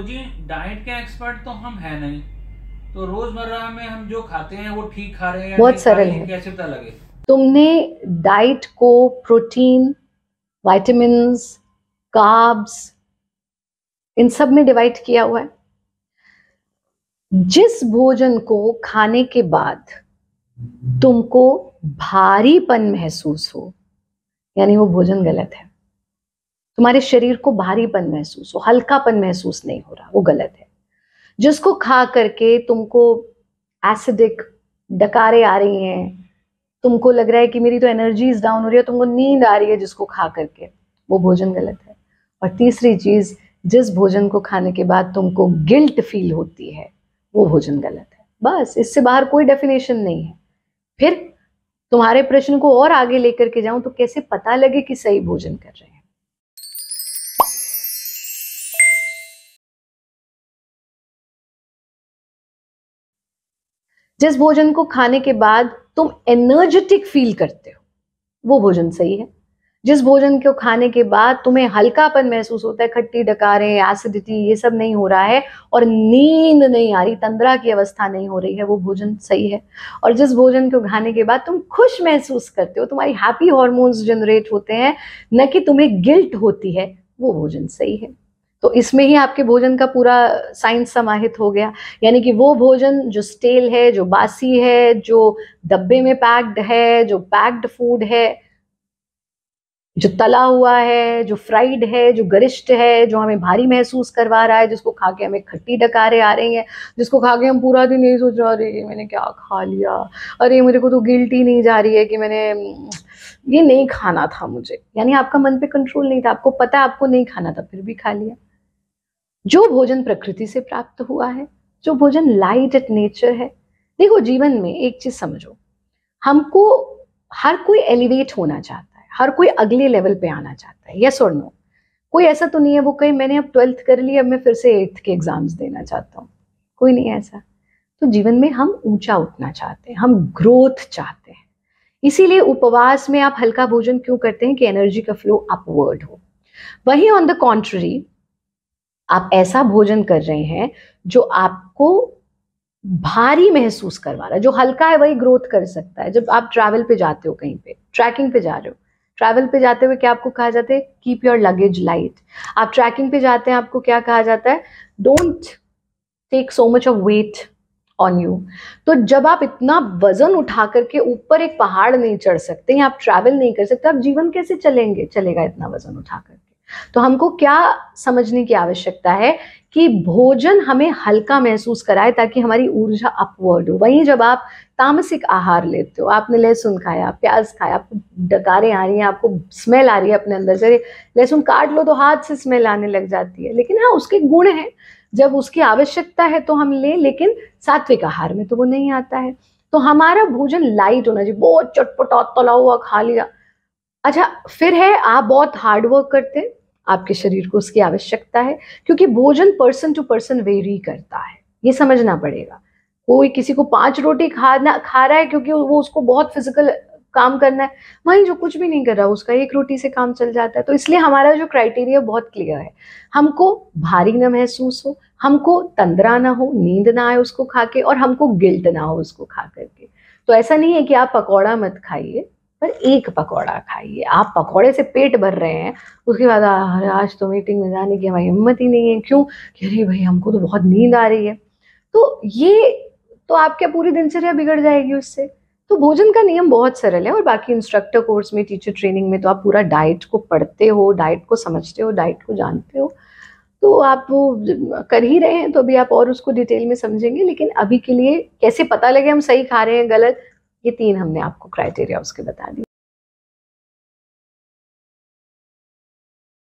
जी, diet के expert तो हम है नहीं, तो रोजमर्रा में हम जो खाते हैं वो ठीक खा रहे हैं या बहुत नहीं खा सरल रहे हैं, है। कैसे पता लगे? तुमने डाइट को प्रोटीन, विटामिन्स, कार्ब्स इन सब में डिवाइड किया हुआ है। जिस भोजन को खाने के बाद तुमको भारीपन महसूस हो, यानी वो भोजन गलत है। तुम्हारे शरीर को भारीपन महसूस हो, हल्कापन महसूस नहीं हो रहा, वो गलत है। जिसको खा करके तुमको एसिडिक डकारे आ रही हैं, तुमको लग रहा है कि मेरी तो एनर्जीज डाउन हो रही है, तुमको नींद आ रही है जिसको खा करके, वो भोजन गलत है। और तीसरी चीज, जिस भोजन को खाने के बाद तुमको गिल्ट फील होती है, वो भोजन गलत है। बस इससे बाहर कोई डेफिनेशन नहीं है। फिर तुम्हारे प्रश्न को और आगे लेकर के जाऊं तो कैसे पता लगे कि सही भोजन कर रहे हैं? जिस भोजन को खाने के बाद तुम एनर्जेटिक फील करते हो, वो भोजन सही है। जिस भोजन को खाने के बाद तुम्हें हल्कापन महसूस होता है, खट्टी डकारें, एसिडिटी, ये सब नहीं हो रहा है और नींद नहीं आ रही, तंद्रा की अवस्था नहीं हो रही है, वो भोजन सही है। और जिस भोजन को खाने के बाद तुम खुश महसूस करते हो, तुम्हारी हैप्पी हॉर्मोन्स जनरेट होते हैं, न कि तुम्हें गिल्ट होती है, वो भोजन सही है। तो इसमें ही आपके भोजन का पूरा साइंस समाहित हो गया। यानी कि वो भोजन जो स्टेल है, जो बासी है, जो डब्बे में पैक्ड है, जो पैक्ड फूड है, जो तला हुआ है, जो फ्राइड है, जो गरिष्ठ है, जो हमें भारी महसूस करवा रहा है, जिसको खा के हमें खट्टी डकारे आ रही हैं, जिसको खा के हम पूरा दिन यही सोच रहे हैं मैंने क्या खा लिया, अरे मेरे को तो गिल्ट ही नहीं जा रही है कि मैंने ये नहीं खाना था मुझे। यानी आपका मन पे कंट्रोल नहीं था, आपको पता है आपको नहीं खाना था, फिर भी खा लिया। जो भोजन प्रकृति से प्राप्त हुआ है, जो भोजन लाइट एट नेचर है। देखो, जीवन में एक चीज समझो, हमको हर कोई एलिवेट होना चाहता है, हर कोई अगले लेवल पे आना चाहता है, यस और नो? कोई ऐसा तो नहीं है वो कहे मैंने अब 12th कर ली, अब मैं फिर से 8th के एग्जाम्स देना चाहता हूँ। कोई नहीं है ऐसा। तो जीवन में हम ऊंचा उठना चाहते हैं, हम ग्रोथ चाहते हैं। इसीलिए उपवास में आप हल्का भोजन क्यों करते हैं? कि एनर्जी का फ्लो अपवर्ड हो। वहीं ऑन द कॉन्ट्ररी, आप ऐसा भोजन कर रहे हैं जो आपको भारी महसूस करवा रहा है। जो हल्का है वही ग्रोथ कर सकता है। जब आप ट्रैवल पे जाते हो, कहीं पे ट्रैकिंग पे जा रहे हो, ट्रैवल पे जाते हुए क्या आपको कहा जाता है? Keep your luggage light. आप ट्रैकिंग पे जाते हैं, आपको क्या कहा जाता है? Don't take so much of weight on you. तो जब आप इतना वजन उठा करके ऊपर एक पहाड़ नहीं चढ़ सकते या आप ट्रैवल नहीं कर सकते, आप जीवन कैसे चलेगा इतना वजन उठा करके? तो हमको क्या समझने की आवश्यकता है कि भोजन हमें हल्का महसूस कराए ताकि हमारी ऊर्जा अपवर्ड हो। वहीं जब आप तामसिक आहार लेते हो, आपने लहसुन खाया, प्याज खाया, आपको डकारें आ रही हैं, आपको स्मेल आ रही है अपने अंदर से, लहसुन काट लो तो हाथ से स्मेल आने लग जाती है। लेकिन हाँ, उसके गुण हैं, जब उसकी आवश्यकता है तो हम लें, लेकिन सात्विक आहार में तो वो नहीं आता है। तो हमारा भोजन लाइट होना चाहिए, बहुत चटपटा तला हुआ खा लिया। अच्छा, फिर है आप बहुत हार्ड वर्क करते हैं, आपके शरीर को उसकी आवश्यकता है, क्योंकि भोजन पर्सन टू पर्सन वेरी करता है, ये समझना पड़ेगा। कोई किसी को 5 रोटी खा रहा है क्योंकि वो उसको बहुत फिजिकल काम करना है, वहीं जो कुछ भी नहीं कर रहा उसका 1 रोटी से काम चल जाता है। तो इसलिए हमारा जो क्राइटेरिया बहुत क्लियर है, हमको भारी ना महसूस हो, हमको तंद्रा ना हो, नींद ना आए उसको खा के, और हमको गिल्ट ना हो उसको खा करके। तो ऐसा नहीं है कि आप पकौड़ा मत खाइए, पर 1 पकौड़ा खाइए। आप पकौड़े से पेट भर रहे हैं, उसके बाद अरे आज तो मीटिंग में जाने की हमारी हिम्मत ही नहीं है, क्यों? कि अरे भाई हमको तो बहुत नींद आ रही है। तो ये तो आपके पूरी दिनचर्या बिगड़ जाएगी उससे। तो भोजन का नियम बहुत सरल है, और बाकी इंस्ट्रक्टर कोर्स में, टीचर ट्रेनिंग में तो आप पूरा डाइट को पढ़ते हो, डाइट को समझते हो, डाइट को जानते हो, तो आप वो कर ही रहे हैं। तो अभी आप और उसको डिटेल में समझेंगे, लेकिन अभी के लिए कैसे पता लगे हम सही खा रहे हैं गलत, ये 3 हमने आपको क्राइटेरिया उसके बता दिए।